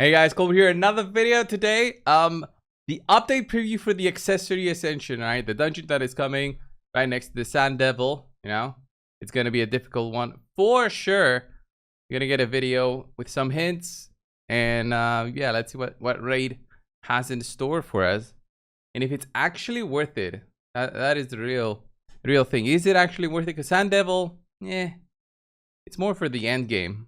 Hey guys, Colby here. Another video today. The update preview for the Accessory Ascension, right? The dungeon that is coming right next to the Sand Devil. You know, it's gonna be a difficult one for sure. We're gonna get a video with some hints, and yeah, let's see what raid has in store for us, and if it's actually worth it. That is the real thing. Is it actually worth it? Because Sand Devil, yeah, it's more for the end game.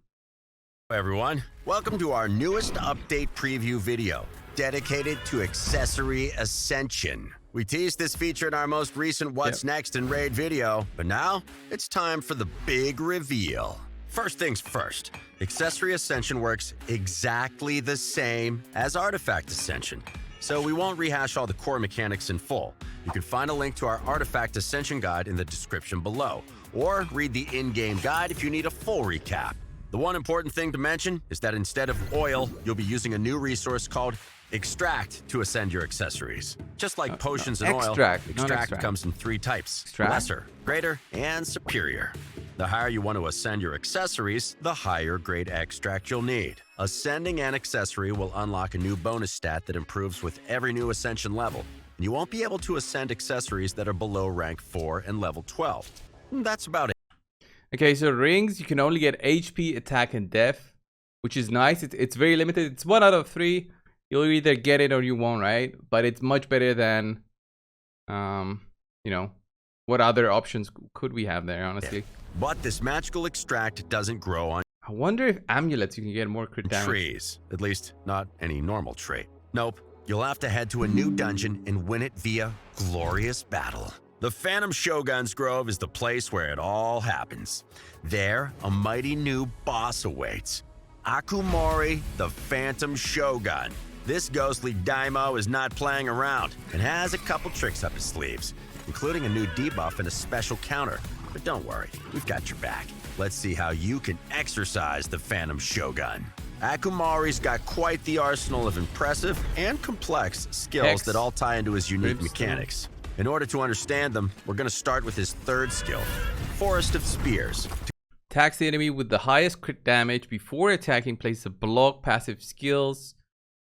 Hello everyone, welcome to our newest update preview video dedicated to Accessory Ascension. We teased this feature in our most recent What's Next in Raid video, but now it's time for the big reveal. First things first, Accessory Ascension works exactly the same as Artifact Ascension, so we won't rehash all the core mechanics in full. You can find a link to our Artifact Ascension guide in the description below, or read the in-game guide if you need a full recap. The one important thing to mention is that instead of oil, you'll be using a new resource called Extract to ascend your accessories. Just like potions and oil, extract comes in three types: lesser, greater, and superior. The higher you want to ascend your accessories, the higher grade extract you'll need. Ascending an accessory will unlock a new bonus stat that improves with every new ascension level, and you won't be able to ascend accessories that are below rank 4 and level 12. That's about it. Okay, so rings, you can only get HP, attack, and def, which is nice. It's very limited. It's 1 out of 3. You'll either get it or you won't, right? But it's much better than, you know, what other options could we have there, honestly? But this magical extract doesn't grow on I wonder if amulets you can get more crit damage. trees. At least, not any normal tree. Nope. You'll have to head to a new dungeon and win it via glorious battle. The Phantom Shogun's Grove is the place where it all happens. There, a mighty new boss awaits. Akumari, the Phantom Shogun. This ghostly daimyo is not playing around and has a couple tricks up his sleeves, including a new debuff and a special counter. But don't worry, we've got your back. Let's see how you can exercise the Phantom Shogun. Akumari's got quite the arsenal of impressive and complex skills that all tie into his unique mechanics. In order to understand them, we're going to start with his third skill, Forest of Spears. Attacks the enemy with the highest crit damage before attacking. Places a block passive skills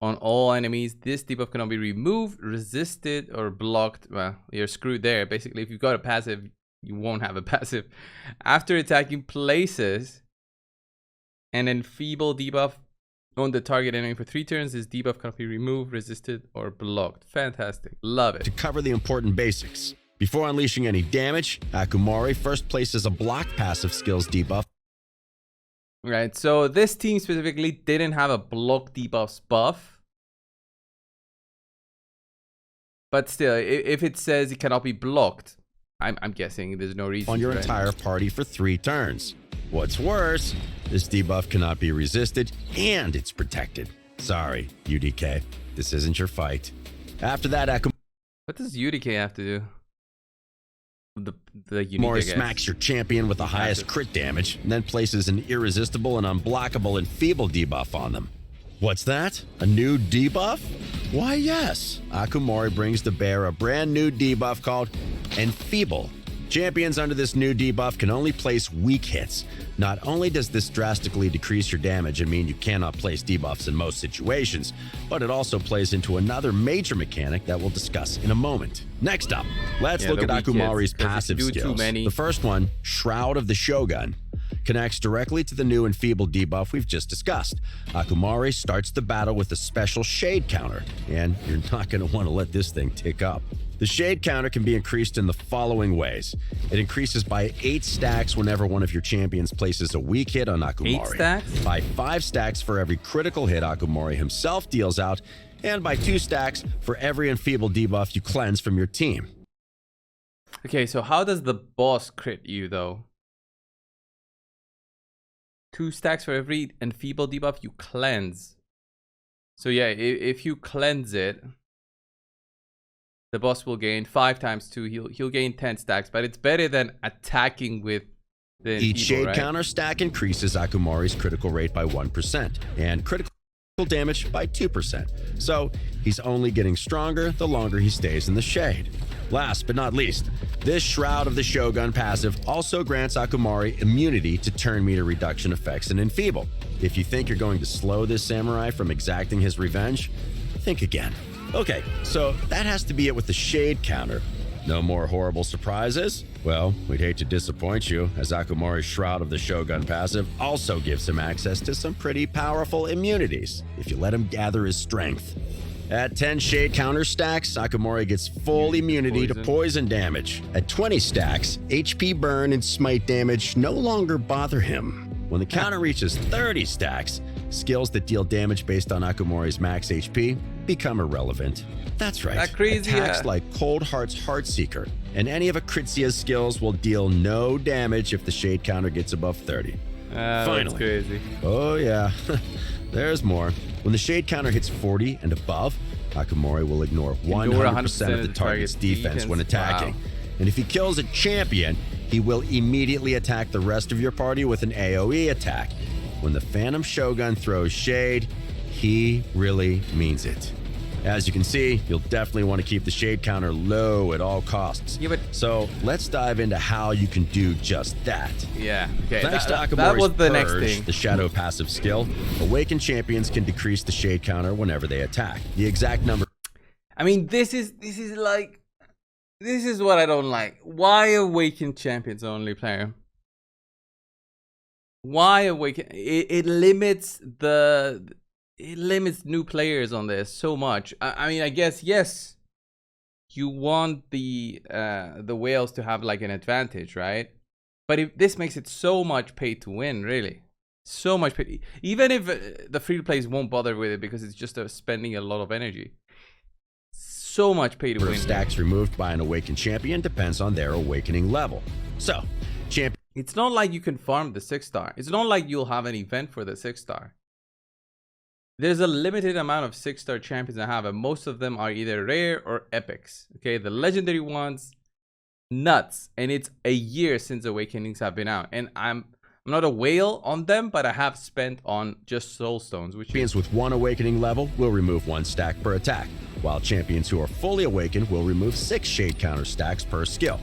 on all enemies. This debuff cannot be removed, resisted, or blocked. Well, you're screwed there. Basically, if you've got a passive, you won't have a passive. After attacking places an enfeeble debuff on the target enemy for 3 turns, this debuff cannot be removed, resisted, or blocked. Fantastic. Love it. To cover the important basics, before unleashing any damage, Akumari first places a block passive skills debuff. Right, so this team specifically didn't have a block debuffs buff. But still, if it says it cannot be blocked, I'm guessing there's no reason on your entire party for 3 turns. What's worse, this debuff cannot be resisted and it's protected. Sorry, UDK, this isn't your fight. After that, what does UDK have to do? The unique, Akumari smacks your champion with the highest crit damage, and then places an irresistible and unblockable enfeeble debuff on them. What's that? A new debuff? Why, yes. Akumari brings to bear a brand new debuff called Enfeeble. Champions under this new debuff can only place weak hits. Not only does this drastically decrease your damage and mean you cannot place debuffs in most situations, but it also plays into another major mechanic that we'll discuss in a moment. Next up, let's look at Akumari's passive skills. The first one, Shroud of the Shogun, connects directly to the new enfeeble debuff we've just discussed. Akumari starts the battle with a special shade counter, and you're not going to want to let this thing tick up. The shade counter can be increased in the following ways. It increases by 8 stacks whenever one of your champions places a weak hit on Akumari. 8 stacks? By 5 stacks for every critical hit Akumari himself deals out, and by 2 stacks for every enfeeble debuff you cleanse from your team. Okay, so how does the boss crit you though? 2 stacks for every enfeeble debuff you cleanse. So yeah, if you cleanse it, the boss will gain 5 times 2. He'll gain 10 stacks, but it's better than attacking with the Each shade right? counter stack increases Akumari's critical rate by 1% and critical damage by 2%. So he's only getting stronger the longer he stays in the shade. Last but not least, this Shroud of the Shogun passive also grants Akumari immunity to turn meter reduction effects and enfeeble. If you think you're going to slow this samurai from exacting his revenge, think again. Okay, so that has to be it with the shade counter. No more horrible surprises? Well, we'd hate to disappoint you, as Akumari's Shroud of the Shogun passive also gives him access to some pretty powerful immunities, if you let him gather his strength. At 10 shade counter stacks, Akumari gets full immunity to poison damage. At 20 stacks, HP burn and smite damage no longer bother him. When the counter reaches 30 stacks, skills that deal damage based on Akumari's max HP become irrelevant. That's right, that crazy, attacks like Cold Heart's Heartseeker and any of Akritzia's skills will deal no damage if the shade counter gets above 30. Finally. That's crazy. Oh yeah, there's more. When the shade counter hits 40 and above, Akumari will ignore 100% of the target's defense when attacking. Wow. And if he kills a champion, he will immediately attack the rest of your party with an AoE attack. When the Phantom Shogun throws shade, he really means it. As you can see, you'll definitely want to keep the shade counter low at all costs. Yeah, but so let's dive into how you can do just that. Yeah, okay. Thanks to Akumari's that was the Purge, next thing. The Shadow passive skill, Awakened champions can decrease the shade counter whenever they attack. The exact number... I mean, this is what I don't like. Why Awakened champions only, player? Why Awakened? It limits new players on this so much. I mean, I guess, yes, you want the whales to have like an advantage, right? But this makes it so much pay to win, really. So much pay. Even if the free to plays won't bother with it because it's just spending a lot of energy. So much pay to win. Stacks removed by an awakened champion depends on their awakening level. So, it's not like you can farm the 6-star. It's not like you'll have an event for the 6-star. There's a limited amount of 6-star champions I have, and most of them are either rare or epics. Okay, the legendary ones, nuts. And it's a year since Awakenings have been out. And I'm not a whale on them, but I have spent on just soulstones. Which champions with 1 awakening level will remove 1 stack per attack, while champions who are fully awakened will remove 6 shade counter stacks per skill.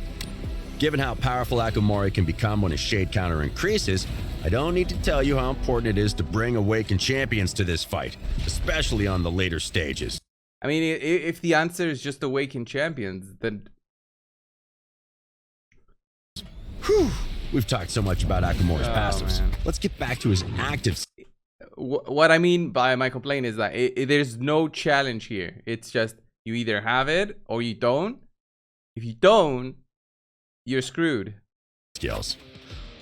Given how powerful Akumari can become when his shade counter increases, I don't need to tell you how important it is to bring awakened champions to this fight, especially on the later stages. I mean, if the answer is just awakened champions, then... Whew. We've talked so much about Akumari's passives. Man. Let's get back to his actives. What I mean by my complaint is that there's no challenge here. It's just you either have it or you don't. If you don't, you're screwed. Skills.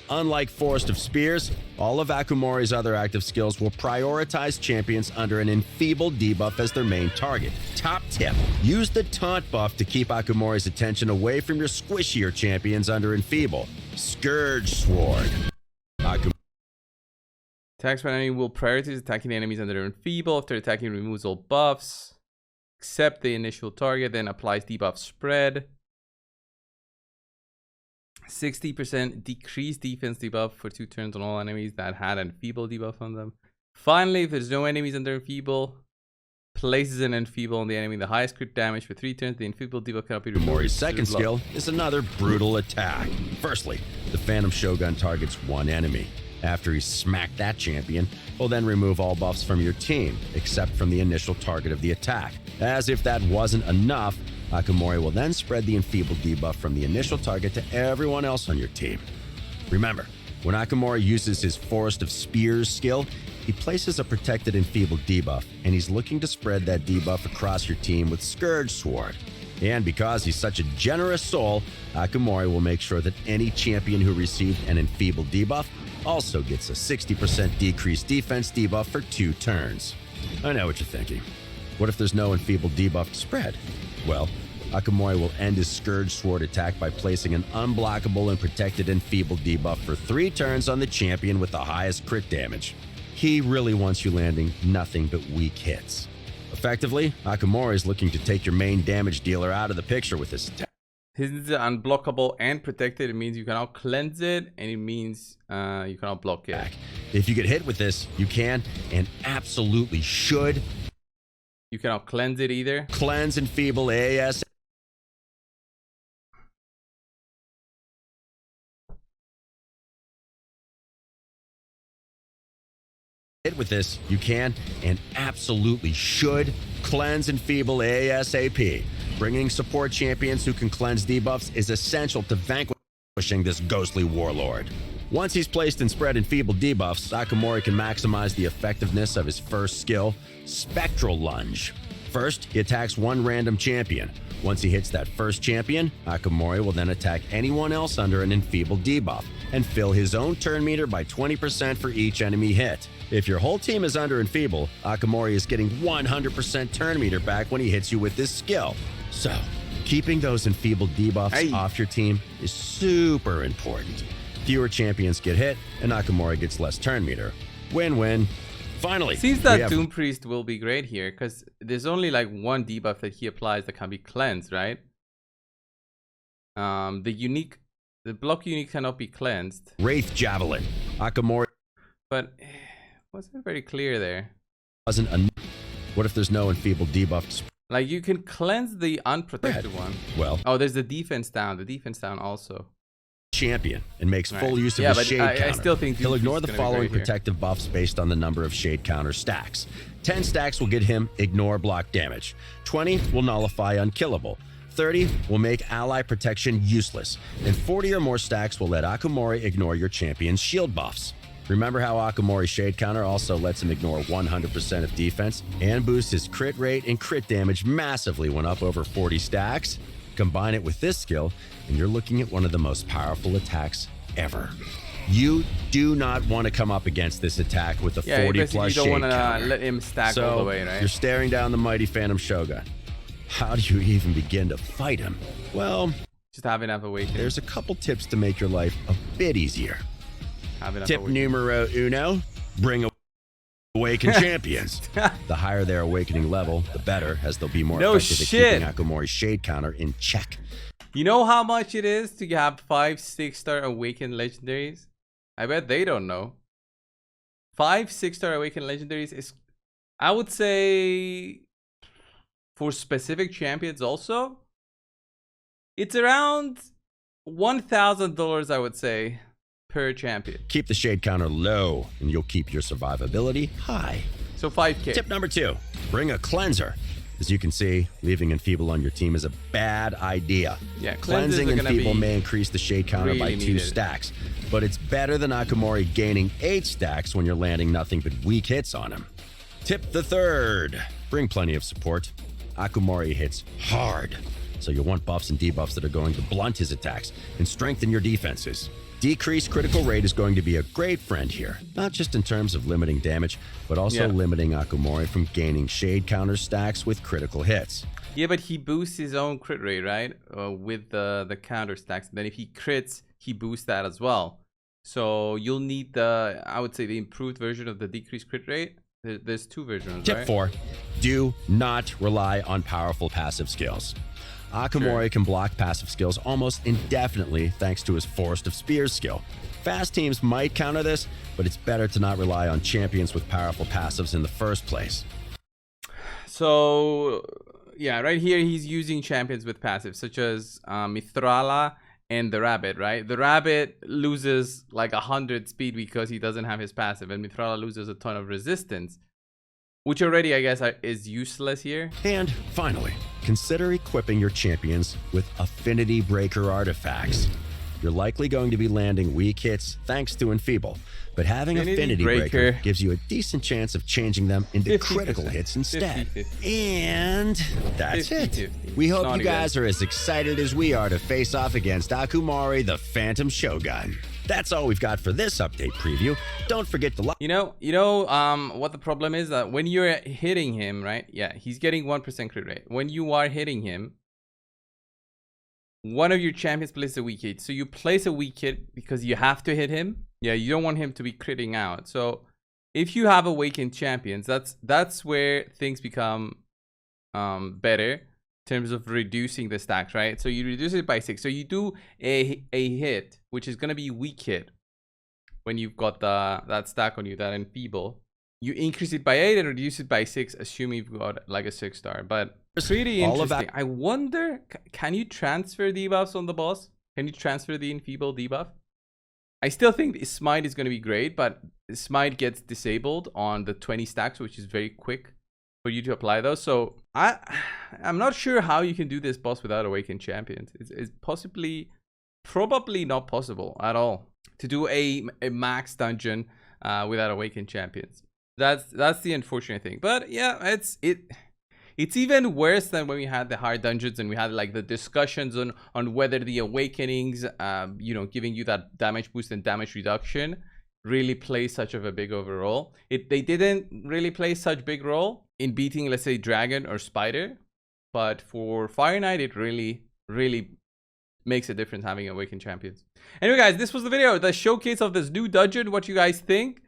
Unlike Forest of Spears, all of Akumari's other active skills will prioritize champions under an enfeebled debuff as their main target. Top tip, use the taunt buff to keep Akumari's attention away from your squishier champions under enfeeble. Scourge Sword. Attacks by enemy will prioritize attacking enemies under enfeeble. After attacking, removes all buffs, except the initial target, then applies debuff spread. 60% decreased defense debuff for 2 turns on all enemies that had an enfeeble debuff on them. Finally, if there's no enemies under enfeeble, places an enfeeble on the enemy the highest crit damage for 3 turns. The enfeeble debuff cannot be removed. Akumari's second skill is another brutal attack. Firstly, the Phantom Shogun targets 1 enemy. After he's smacked that champion, he'll then remove all buffs from your team, except from the initial target of the attack. As if that wasn't enough, Akumari will then spread the enfeebled debuff from the initial target to everyone else on your team. Remember, when Akumari uses his Forest of Spears skill, he places a protected enfeebled debuff, and he's looking to spread that debuff across your team with Scourge Sword. And because he's such a generous soul, Akumari will make sure that any champion who received an enfeebled debuff also gets a 60% decreased defense debuff for 2 turns. I know what you're thinking. What if there's no enfeebled debuff to spread? Well, Akumari will end his Scourge Sword attack by placing an unblockable and protected enfeebled debuff for 3 turns on the champion with the highest crit damage. He really wants you landing nothing but weak hits. Effectively, Akumari is looking to take your main damage dealer out of the picture with this attack. His is unblockable and protected. It means you cannot cleanse it, and it means you cannot block it. If you get hit with this, you can and absolutely should. You cannot cleanse it either. Cleanse enfeeble AS. with this, you can and absolutely should cleanse Enfeeble ASAP. Bringing support champions who can cleanse debuffs is essential to vanquishing this ghostly warlord. Once he's placed in spread Enfeeble debuffs, Akumari can maximize the effectiveness of his first skill, Spectral Lunge. First, he attacks one random champion. Once he hits that first champion, Akumari will then attack anyone else under an Enfeeble debuff and fill his own turn meter by 20% for each enemy hit. If your whole team is under Enfeeble, Akumari is getting 100% turn meter back when he hits you with this skill. So, keeping those Enfeeble debuffs off your team is super important. Fewer champions get hit, and Akumari gets less turn meter. Win-win. Finally, seems that Doom Priest will be great here, because there's only like one debuff that he applies that can be cleansed, right? The block unique cannot be cleansed. Wraith Javelin. Akumari. But wasn't very clear there. Wasn't enough. What if there's no Enfeeble debuff? Like, you can cleanse the unprotected one. Well. Oh, there's the defense down. The defense down also. Champion and makes full use of his shade counter. I still think he'll ignore the following protective buffs based on the number of shade counter stacks. 10 stacks will get him ignore block damage. 20 will nullify unkillable. 30 will make ally protection useless. And 40 or more stacks will let Akumari ignore your champion's shield buffs. Remember how Akumari's shade counter also lets him ignore 100% of defense and boosts his crit rate and crit damage massively when up over 40 stacks? Combine it with this skill, and you're looking at one of the most powerful attacks ever. You do not want to come up against this attack with a 40 plus shade counter. You don't want to let him stack all the way, right? You're staring down the mighty Phantom Shogun. How do you even begin to fight him? Well, just have enough awakening. There's a couple tips to make your life a bit easier. Tip numero uno, bring awakened champions. The higher their awakening level, the better, as they'll be more effective at keeping Akumari's shade counter in check. You know how much it is to have 5 6-star awakened legendaries? I bet they don't know. 5 6-star awakened legendaries is, I would say, for specific champions also, it's around $1,000, I would say, per champion. Keep the shade counter low and you'll keep your survivability high. So 5k. Tip number 2, bring a cleanser. As you can see, leaving Enfeeble on your team is a bad idea. Yeah, cleansing Enfeeble may increase the shade counter by 2 stacks, but it's better than Akumari gaining 8 stacks when you're landing nothing but weak hits on him. Tip the 3rd, bring plenty of support. Akumari hits hard, so you'll want buffs and debuffs that are going to blunt his attacks and strengthen your defenses. Decreased critical rate is going to be a great friend here, not just in terms of limiting damage, but also limiting Akumari from gaining shade counter stacks with critical hits. Yeah, but he boosts his own crit rate, right? With the counter stacks. And then if he crits, he boosts that as well. So you'll need the, I would say, the improved version of the decreased crit rate. There's 2 versions, Tip 4, do not rely on powerful passive skills. Akumari can block passive skills almost indefinitely thanks to his Forest of Spears skill. Fast teams might counter this, but it's better to not rely on champions with powerful passives in the first place. So, yeah, right here he's using champions with passives, such as Mithrala and the Rabbit, right? The Rabbit loses like 100 speed because he doesn't have his passive, and Mithrala loses a ton of resistance, which already, I guess, is useless here. And finally, consider equipping your champions with Affinity Breaker artifacts. You're likely going to be landing weak hits thanks to Enfeeble, but having Affinity Breaker gives you a decent chance of changing them into critical hits instead. 50-50. And that's it. We hope you guys are as excited as we are to face off against Akumari, the Phantom Shogun. That's all we've got for this update preview. Don't forget to like. You know, what the problem is, that when you're hitting him, right? Yeah, he's getting 1% crit rate. When you are hitting him, one of your champions places a weak hit. So you place a weak hit because you have to hit him. Yeah, you don't want him to be critting out. So if you have awakened champions, that's where things become better in terms of reducing the stacks, right? So you reduce it by 6. So you do a hit, which is gonna be weak hit when you've got that stack on you, that Enfeeble. You increase it by 8 and reduce it by 6, assuming you've got like a 6-star. But pretty interesting. I wonder, can you transfer debuffs on the boss? Can you transfer the Enfeeble debuff? I still think Smite is going to be great, but Smite gets disabled on the 20 stacks, which is very quick for you to apply those. So I'm not sure how you can do this boss without Awakened Champions. It's probably not possible at all to do a max dungeon without Awakened Champions. That's the unfortunate thing. But yeah, it's even worse than when we had the hard dungeons and we had like the discussions on whether the awakenings, you know, giving you that damage boost and damage reduction really play such of a big overall. They didn't really play such big role in beating, let's say, Dragon or Spider, but for Fire Knight, it really makes a difference having Awakened Champions. Anyway, guys, this was the video, the showcase of this new dungeon. What you guys think?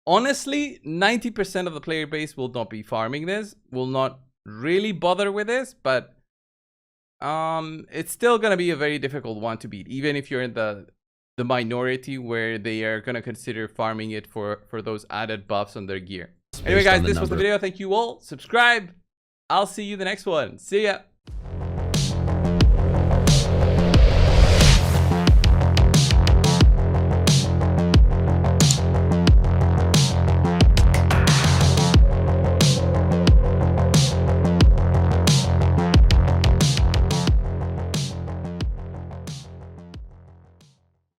Honestly, 90% of the player base will not be farming this, will not really bother with this, but it's still gonna be a very difficult one to beat, even if you're in the minority where they are gonna consider farming it for those added buffs on their gear. Anyway, guys, this was the video. Thank you all. Subscribe. I'll see you the next one. See ya.